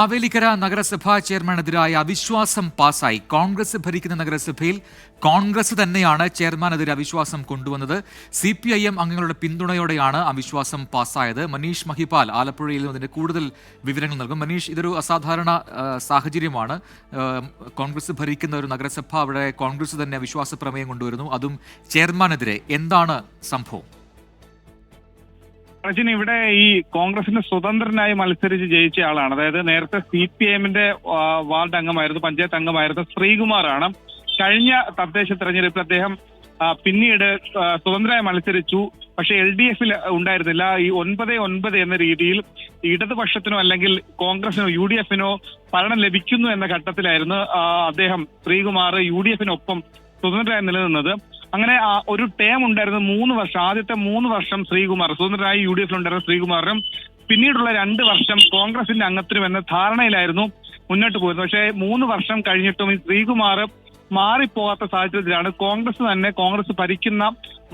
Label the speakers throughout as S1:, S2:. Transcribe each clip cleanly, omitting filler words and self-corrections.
S1: മാവേലിക്കര നഗരസഭാ ചെയർമാനെതിരായ അവിശ്വാസം പാസായി. കോൺഗ്രസ് ഭരിക്കുന്ന നഗരസഭയിൽ കോൺഗ്രസ് തന്നെയാണ് ചെയർമാനെതിരെ അവിശ്വാസം കൊണ്ടുവന്നത്. CPIM അംഗങ്ങളുടെ പിന്തുണയോടെയാണ് അവിശ്വാസം പാസായത്. മനീഷ് മഹിപാൽ ആലപ്പുഴയിൽ ഇതിന്റെ കൂടുതൽ വിവരങ്ങൾ നൽകും. മനീഷ്, ഇതൊരു അസാധാരണ സാഹചര്യമാണ്. കോൺഗ്രസ് ഭരിക്കുന്ന ഒരു നഗരസഭ, അവിടെ കോൺഗ്രസ് തന്നെ അവിശ്വാസ പ്രമേയം കൊണ്ടുവരുന്നു, അതും ചെയർമാനെതിരെ. എന്താണ് സംഭവം?
S2: ഇവിടെ ഈ കോൺഗ്രസിന്റെ സ്വതന്ത്രനായി മത്സരിച്ച് ജയിച്ച ആളാണ്. അതായത് നേരത്തെ CPIMന്റെ വാർഡ് അംഗമായിരുന്നു, പഞ്ചായത്ത് അംഗമായിരുന്നു ശ്രീകുമാറാണ്. കഴിഞ്ഞ തദ്ദേശ തെരഞ്ഞെടുപ്പിൽ അദ്ദേഹം പിന്നീട് സ്വതന്ത്രമായി മത്സരിച്ചു. പക്ഷെ LDFൽ ഉണ്ടായിരുന്നില്ല. ഈ 9-9 എന്ന രീതിയിൽ ഇടതുപക്ഷത്തിനോ അല്ലെങ്കിൽ കോൺഗ്രസിനോ UDFനോ ഭരണം ലഭിക്കുന്നു എന്ന ഘട്ടത്തിലായിരുന്നു അദ്ദേഹം ശ്രീകുമാർ UDFനൊപ്പം സ്വതന്ത്രമായി നിലനിന്നത്. അങ്ങനെ ഒരു ടേം ഉണ്ടായിരുന്നു 3 വർഷം. ആദ്യത്തെ 3 വർഷം ശ്രീകുമാർ സ്വതന്ത്രനായി UDFിലുണ്ടായിരുന്ന ശ്രീകുമാറിനും പിന്നീടുള്ള 2 വർഷം കോൺഗ്രസിന്റെ അംഗത്തിനും എന്ന ധാരണയിലായിരുന്നു മുന്നോട്ട് പോയത്. പക്ഷേ 3 വർഷം കഴിഞ്ഞിട്ടും ഈ ശ്രീകുമാർ മാറിപ്പോകാത്ത സാഹചര്യത്തിലാണ് കോൺഗ്രസ് ഭരിക്കുന്ന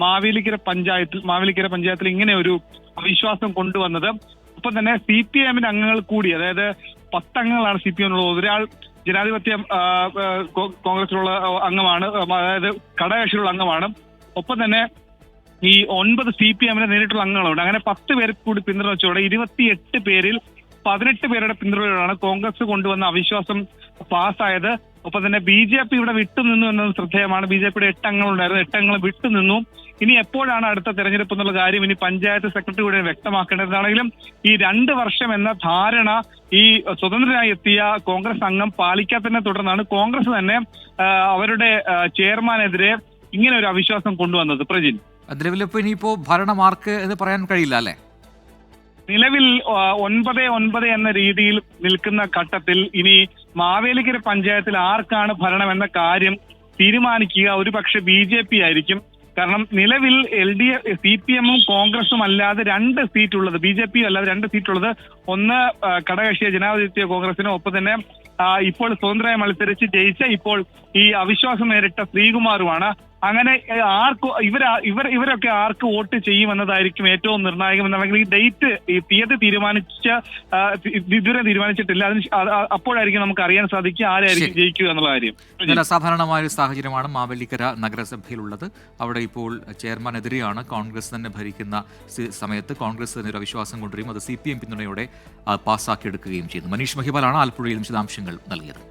S2: മാവേലിക്കര പഞ്ചായത്തിൽ ഇങ്ങനെ ഒരു അവിശ്വാസം കൊണ്ടുവന്നത്. ഒപ്പം തന്നെ CPIMന്റെ അംഗങ്ങൾ കൂടി, അതായത് 10 അംഗങ്ങളാണ് CPIMനുള്ളത്. ഒരാൾ ജനാധിപത്യം കോൺഗ്രസിലുള്ള അംഗമാണ്, അതായത് ഘടകകക്ഷികളുള്ള അംഗമാണ്. ഒപ്പം തന്നെ ഈ 9 CPIMന്റെ നേരിട്ടുള്ള അംഗങ്ങളുണ്ട്. അങ്ങനെ 10 പേർ കൂടി പിന്തുണ വെച്ചതോടെ 28 പേരിൽ 18 പേരുടെ പിന്തുണയോടാണ് കോൺഗ്രസ് കൊണ്ടുവന്ന അവിശ്വാസം പാസ്സായത്. ഒപ്പം തന്നെ BJP ഇവിടെ വിട്ടുനിന്നു എന്നത് ശ്രദ്ധേയമാണ്. BJPയുടെ 8 അംഗങ്ങളുണ്ടായിരുന്നു, 8 അംഗങ്ങൾ വിട്ടുനിന്നു. ഇനി എപ്പോഴാണ് അടുത്ത തെരഞ്ഞെടുപ്പ് എന്നുള്ള കാര്യം ഇനി പഞ്ചായത്ത് സെക്രട്ടറി കൂടെ വ്യക്തമാക്കേണ്ടതാണെങ്കിലും ഈ 2 വർഷം എന്ന ധാരണ ഈ സ്വതന്ത്രനായി എത്തിയ കോൺഗ്രസ് അംഗം പാലിക്കാത്തതിനെ തുടർന്നാണ് കോൺഗ്രസ് തന്നെ അവരുടെ ചെയർമാനെതിരെ ഇങ്ങനെ ഒരു അവിശ്വാസം കൊണ്ടുവന്നത്. പ്രജിൻ,
S1: നിലവിലിപ്പോ ഇനിയിപ്പോ ഭരണം ആർക്ക് എന്ന് പറയാൻ കഴിയില്ല അല്ലെ?
S2: നിലവിൽ 9-9 എന്ന രീതിയിൽ നിൽക്കുന്ന ഘട്ടത്തിൽ ഇനി മാവേലിക്കര പഞ്ചായത്തിൽ ആർക്കാണ് ഭരണം എന്ന കാര്യം തീരുമാനിക്കുക ഒരു പക്ഷെ BJP ആയിരിക്കും. കാരണം നിലവിൽ CPIMും കോൺഗ്രസും അല്ലാതെ 2 സീറ്റുള്ളത്, BJP അല്ലാതെ 2 സീറ്റുള്ളത്, ഒന്ന് ഘടകകക്ഷിയ ജനാധിപത്യ കോൺഗ്രസിനും ഒപ്പം തന്നെ ഇപ്പോൾ സ്വതന്ത്രമായി മത്സരിച്ച് ജയിച്ച ഇപ്പോൾ ഈ അവിശ്വാസം നേരിട്ട ശ്രീകുമാറുമാണ്. അങ്ങനെ ഇവരൊക്കെ ആർക്ക് വോട്ട് ചെയ്യുമെന്നതായിരിക്കും ഏറ്റവും നിർണായകം. എന്നല്ലെങ്കിൽ ഈ തീയതി ഇതുവരെ തീരുമാനിച്ചിട്ടില്ല. അപ്പോഴായിരിക്കും നമുക്ക് അറിയാൻ സാധിക്കുക ആരായിരിക്കും ജയിക്കുക എന്നുള്ള കാര്യം.
S1: അസാധാരണമായ ഒരു സാഹചര്യമാണ് മാവേലിക്കര നഗരസഭയിലുള്ളത്. അവിടെ ഇപ്പോൾ ചെയർമാനെതിരെയാണ് കോൺഗ്രസ് തന്നെ ഭരിക്കുന്ന സമയത്ത് കോൺഗ്രസ് തന്നെ ഒരു അവിശ്വാസം കൊണ്ടുവരും. അത് CPIM പിന്തുണയോടെ പാസ്സാക്കിയെടുക്കുകയും ചെയ്തു. മനീഷ് മഹിപാലാണ് ആലപ്പുഴയിൽ വിശദാംശങ്ങൾ നൽകിയത്.